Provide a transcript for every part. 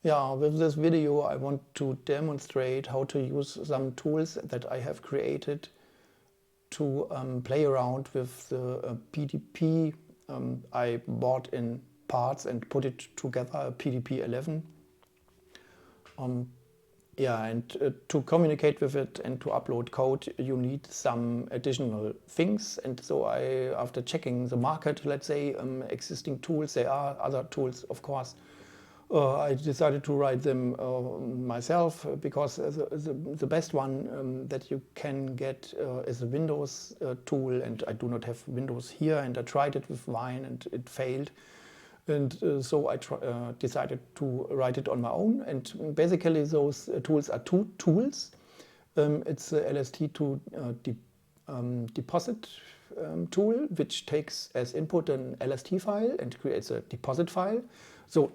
Yeah, with this video I want to demonstrate how to use some tools that I have created to play around with the PDP I bought in parts and put it together, PDP11. Yeah, and to communicate with it and to upload code, you need some additional things. And so after checking the market, let's say, existing tools, there are other tools, of course, I decided to write them myself because the best one that you can get is a Windows tool, and I do not have Windows here, and I tried it with Wine and it failed. And so I decided to write it on my own. And basically those tools are two tools. It's the LST2deposit tool, which takes as input an LST file and creates a deposit file. So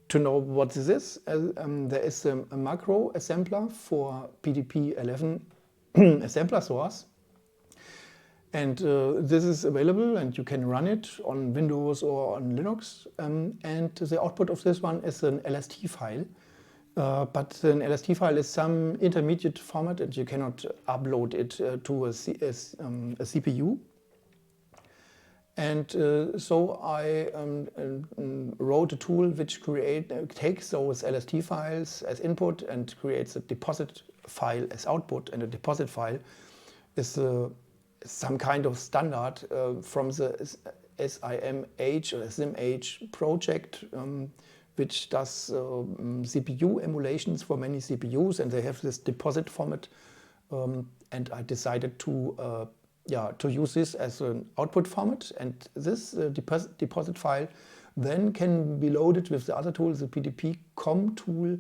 to know what this is, there is a macro assembler for PDP11 assembler source. And this is available and you can run it on Windows or on Linux. And the output of this one is an LST file. But an LST file is some intermediate format and you cannot upload it to a CPU. And so I wrote a tool which takes those LST files as input and creates a deposit file as output. And a deposit file is some kind of standard from the SIMH or SIMH project, which does CPU emulations for many CPUs, and they have this deposit format. And I decided to use this as an output format, and this deposit file then can be loaded with the other tool, the pdpcom tool,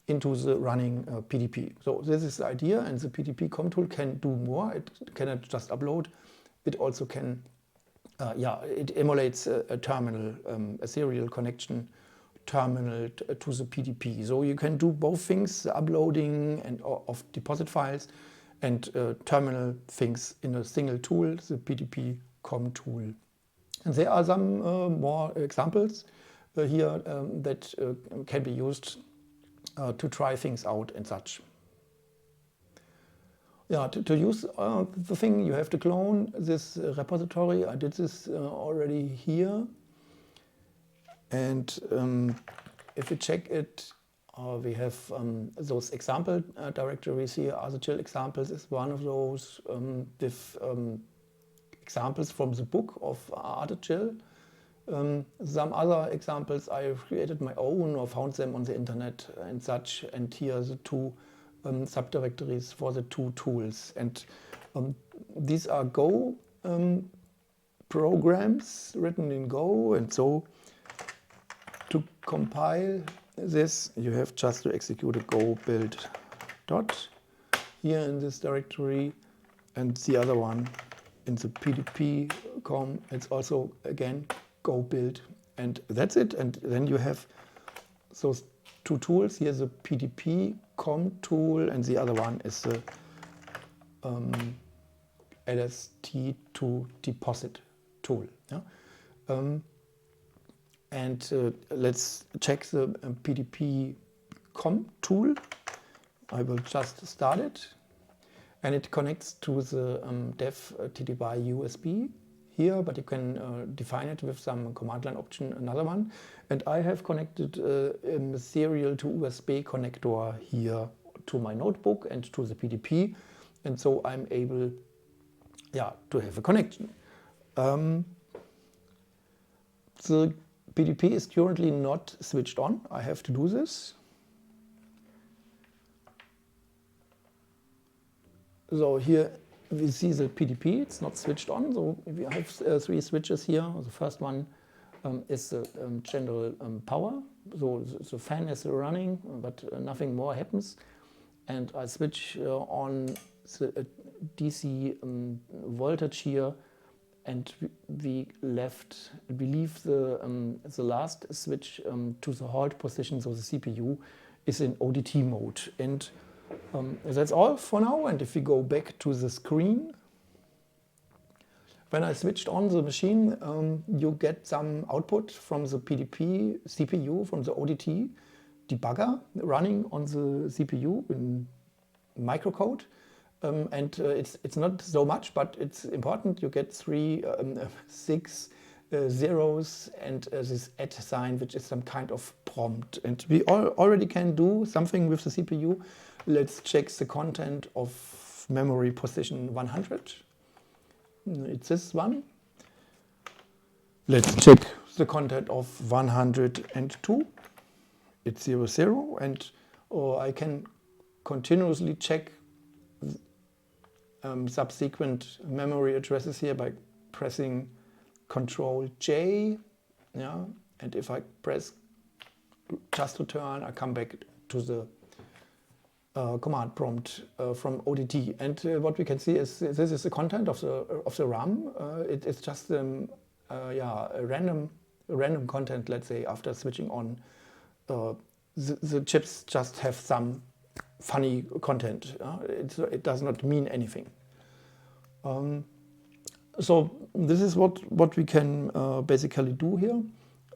into the running PDP. So this is the idea, and the pdpcom tool can do more. It cannot just upload, it also can, it emulates a terminal, a serial connection terminal to the PDP. So you can do both things, the uploading of deposit files and terminal things in a single tool, the pdpcom tool. And there are some more examples here that can be used to try things out and such. Yeah, to use the thing, you have to clone this repository. I did this already here. And if you check it, we have those example directories here. Artichill examples is one of those with examples from the book of Artichill. Some other examples I created my own or found them on the internet and such. And here are the two subdirectories for the two tools. And these are Go programs written in Go. And so to compile this, you have just to execute a go build dot here in this directory, and the other one in the pdpcom. It's also again go build, and that's it. And then you have those two tools. Here's the pdpcom tool, and the other one is the LST2deposit tool. Yeah? Let's check the pdpcom tool. I will just start it, and it connects to the dev TTY USB here, but you can define it with some command line option, another one. And I have connected a serial to USB connector here to my notebook and to the PDP, and so I'm able to have a connection. The PDP is currently not switched on. I have to do this. So here we see the PDP, it's not switched on. So we have three switches here. The first one is the general power. So the fan is running, but nothing more happens. And I switch on the DC voltage here, and we leave the last switch to the halt position, so the CPU is in ODT mode. And that's all for now. And if we go back to the screen, when I switched on the machine, you get some output from the PDP CPU, from the ODT. debugger running on the CPU in microcode. It's not so much, but it's important. You get 6 zeros and this @ sign, which is some kind of prompt. And we already can do something with the CPU. Let's check the content of memory position 100. It's this one. Let's check the content of 102. It's 00, and I can continuously check subsequent memory addresses here by pressing Control J, yeah, and if I press just return, I come back to the command prompt from ODT. And what we can see is this is the content of the RAM. It's just yeah, a random content. Let's say after switching on, the chips just have some funny content. It does not mean anything. So this is what we can basically do here.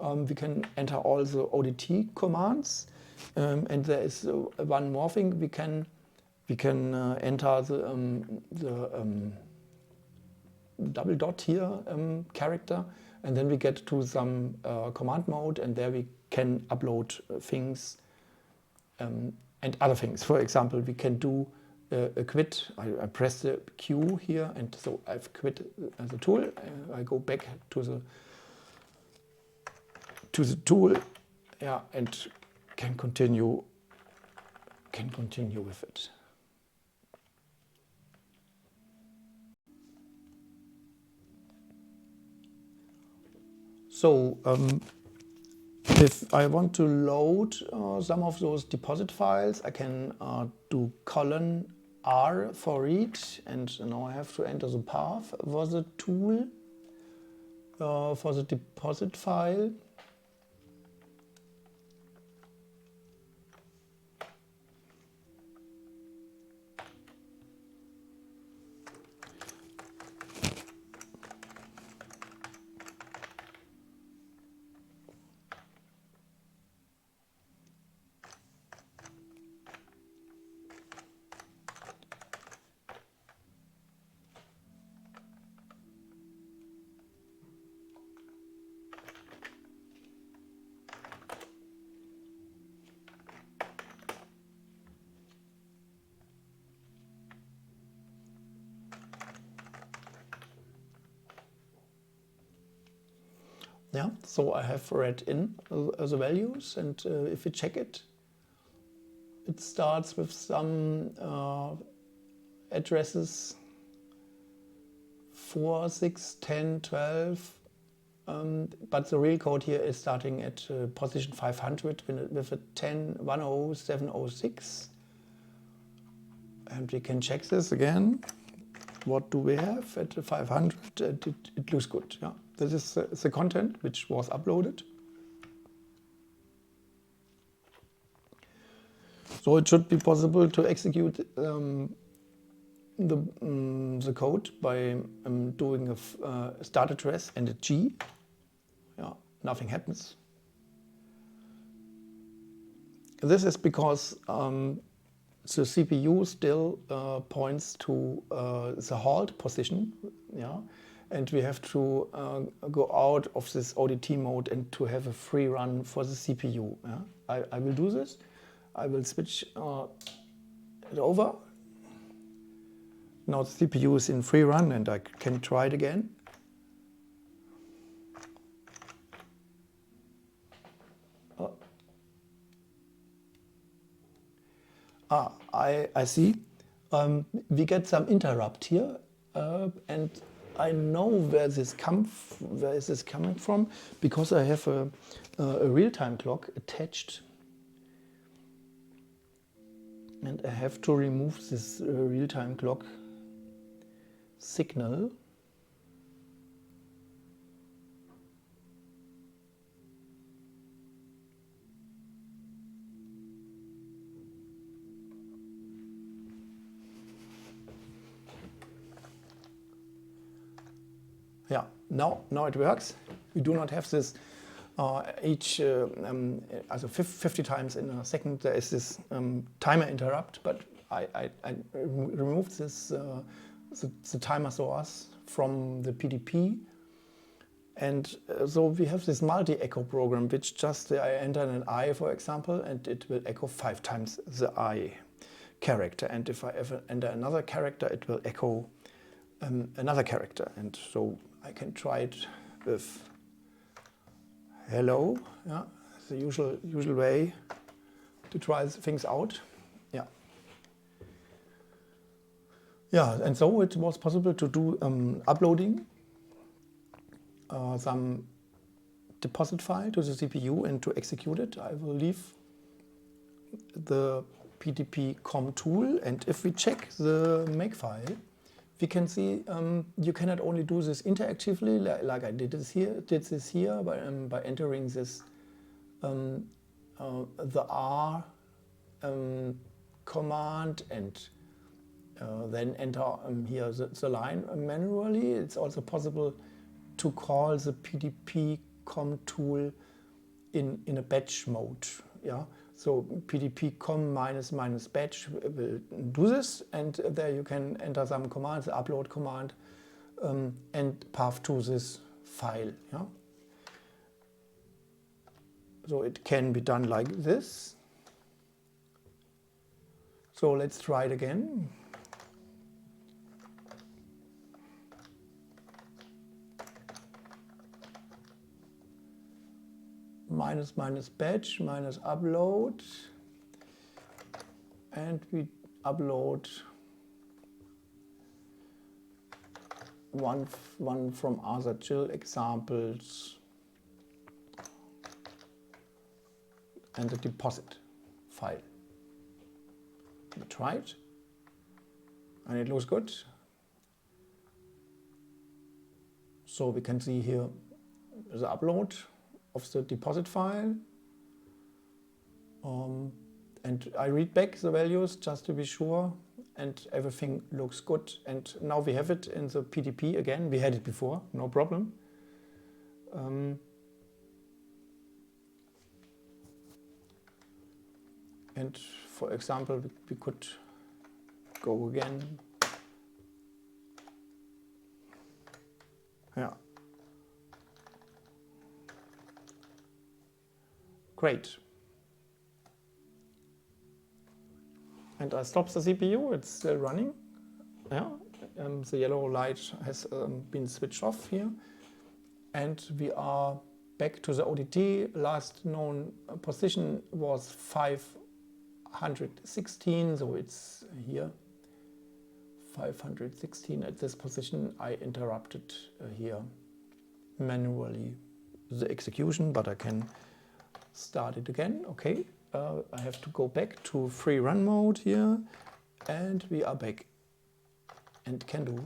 We can enter all the ODT commands, and there is one more thing. We can enter the double dot here character, and then we get to some command mode, and there we can upload things and other things. For example, we can do a quit. I press the Q here, and so I've quit the tool. I go back to the tool, yeah, and can continue with it. So if I want to load some of those deposit files, I can do colon R for read, and now I have to enter the path for the tool for the deposit file. Yeah, so I have read in the values, and if we check it, it starts with some addresses 4, 6, 10, 12, but the real code here is starting at position 500 with a 10, 10, 706. And we can check this again. What do we have at 500? It looks good. Yeah, this is the content which was uploaded. So it should be possible to execute the code by doing a start address and a G. Yeah, nothing happens. This is because the CPU still points to the halt position, yeah, and we have to go out of this ODT mode and to have a free run for the CPU. Yeah? I will do this. I will switch it over. Now the CPU is in free run, and I can try it again. I see. We get some interrupt here, and I know where this is coming from, because I have a real-time clock attached, and I have to remove this real-time clock signal. Yeah, now it works. We do not have this Also 50 times in a second there is this timer interrupt, but I removed this the timer source from the PDP, and so we have this multi-echo program, which just I enter an I, for example, and it will echo 5 times the I character, and if I ever enter another character, it will echo another character, and so I can try it with hello, yeah, the usual way to try things out, yeah. Yeah, and so it was possible to do uploading some deposit file to the CPU and to execute it. I will leave the pdp.com tool, and if we check the makefile, we can see you cannot only do this interactively, like I did this here by entering this the R command and then enter here the line manually. It's also possible to call the pdp.com tool in a batch mode. Yeah. So pdp.com -- batch will do this, and there you can enter some commands, the upload command, and path to this file. Yeah? So it can be done like this. So let's try it again. -- batch -- upload, and we upload one from other chill examples and the deposit file. We try it, and it looks good. So we can see here the upload of the deposit file, and I read back the values just to be sure, and everything looks good. And now we have it in the PDP again. We had it before, no problem. And for example, we could go again. Yeah. Great. And I stop the CPU, it's still running. Yeah. The yellow light has been switched off here. And we are back to the ODT. Last known position was 516, so it's here. 516 at this position. I interrupted here manually the execution, but I can start it again. Okay, I have to go back to free run mode here, and we are back and can do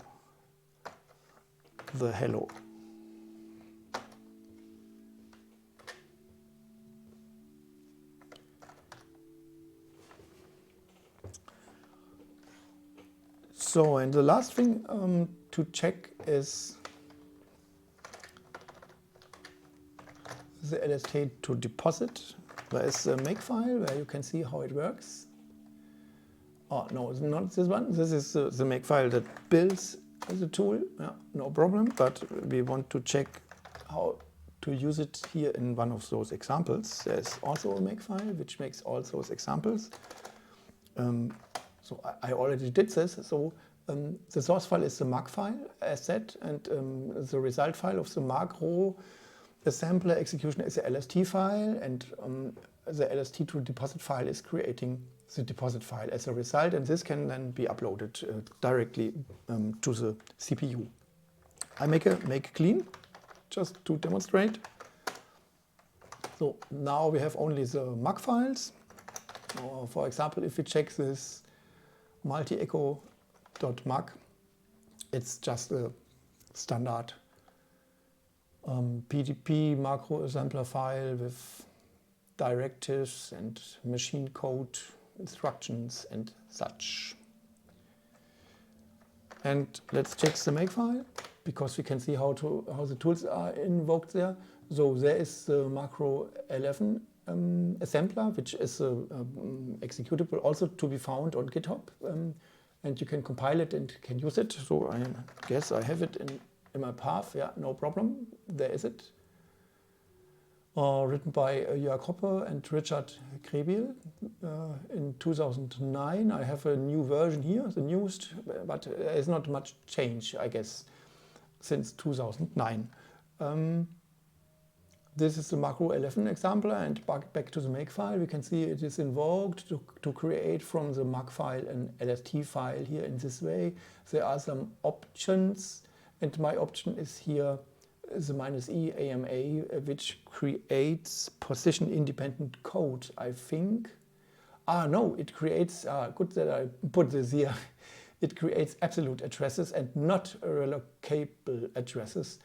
the hello. So, and the last thing to check is the LST to deposit. There is a makefile where you can see how it works. Oh no, it's not this one. This is the makefile that builds the tool. Yeah, no problem. But we want to check how to use it here in one of those examples. There's also a makefile which makes all those examples. So I already did this. So the source file is the mark file, as said, and the result file of the macro assembler execution is the LST file, and the LST to deposit file is creating the deposit file as a result, and this can then be uploaded directly to the CPU. I make clean just to demonstrate. So now we have only the MAC files. For example, if we check this multi-echo.mac, it's just a standard PDP macro assembler file with directives and machine code instructions and such. And let's check the makefile, because we can see how the tools are invoked there. So there is the macro 11 assembler, which is executable, also to be found on GitHub, and you can compile it and can use it. So I guess I have it in my path. Yeah, no problem. There is it. Written by Jörg Hoppe and Richard Krebil in 2009. I have a new version here, the newest, but there's not much change, I guess, since 2009. This is the macro 11 example, and back to the makefile, we can see it is invoked to create from the makefile an LST file here in this way. There are some options, and my option is here the -e AMA, which creates position independent code, I think. No, it creates, good that I put this here, it creates absolute addresses and not relocable addresses.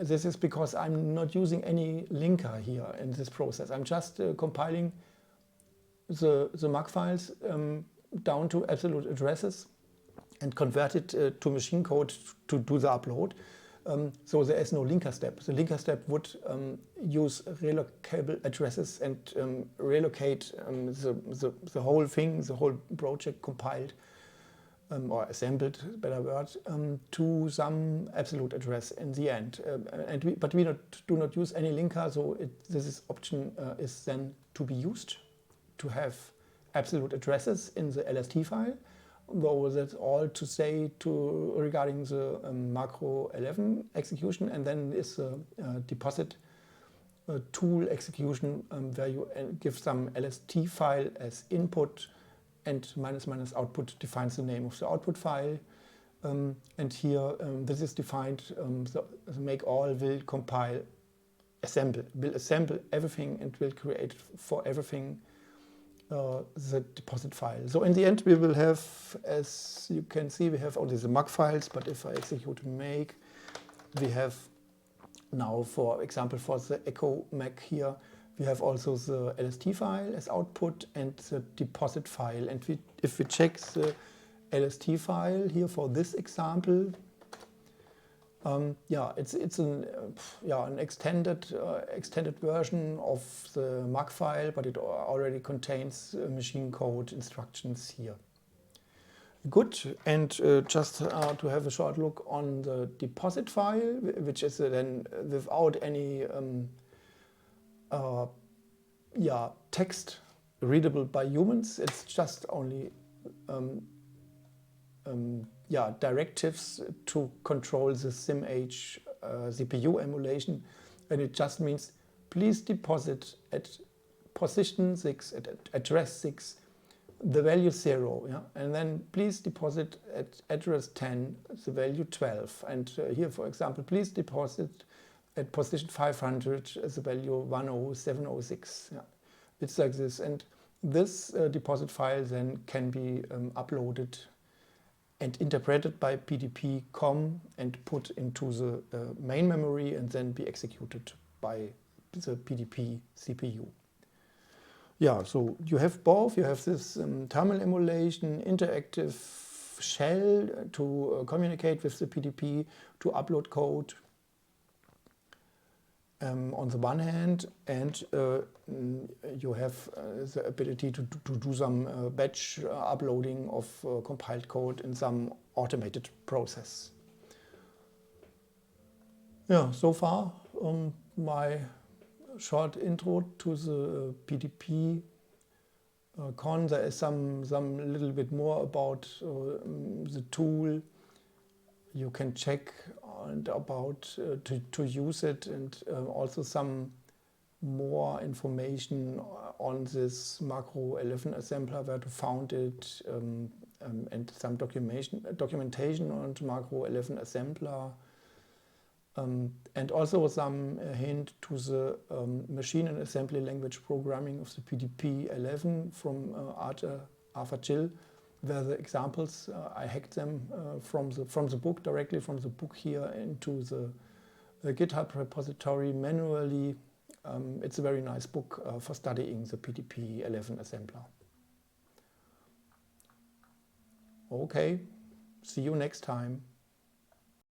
This is because I'm not using any linker here in this process. I'm just compiling the MAC files down to absolute addresses and convert it to machine code to do the upload. So there is no linker step. The linker step would use relocable addresses and relocate the whole thing, the whole project compiled or assembled, better word, to some absolute address in the end. But we do not use any linker, so this option is then to be used to have absolute addresses in the LST file. Though that's all to say regarding the macro 11 execution, and then is a deposit tool execution where you give some LST file as input, and -- output defines the name of the output file. And here this is defined, the make all will compile, will assemble everything and will create for everything the deposit file. So in the end we will have, as you can see, we have only the MAC files, but if I execute make, we have now, for example, for the echo MAC here, we have also the LST file as output and the deposit file. And if we check the LST file here for this example, yeah, it's an extended version of the MAC file, but it already contains machine code instructions here. Good, and just to have a short look on the deposit file, which is then without any text readable by humans. It's just only directives to control the SimH CPU emulation, and it just means please deposit at position 6, at address 6, the value 0, yeah? And then please deposit at address 10, the value 12. And here, for example, please deposit at position 500, the value 10706. Yeah? It's like this. And this deposit file then can be uploaded and interpreted by PDP.com and put into the main memory and then be executed by the PDP CPU. Yeah, so you have both. You have this terminal emulation, interactive shell to communicate with the PDP, to upload code on the one hand, and you have the ability to do some batch uploading of compiled code in some automated process. Yeah, so far my short intro to the PDP con. There is some little bit more about the tool. You can check and about to use it, and also some more information on this macro 11 assembler, where to found it, and some documentation on macro 11 assembler, and also some hint to the machine and assembly language programming of the PDP11 from Arthur Gill, where the examples, I hacked them from the book, directly from the book here into the GitHub repository manually. It's a very nice book for studying the PDP11 assembler. Okay, see you next time.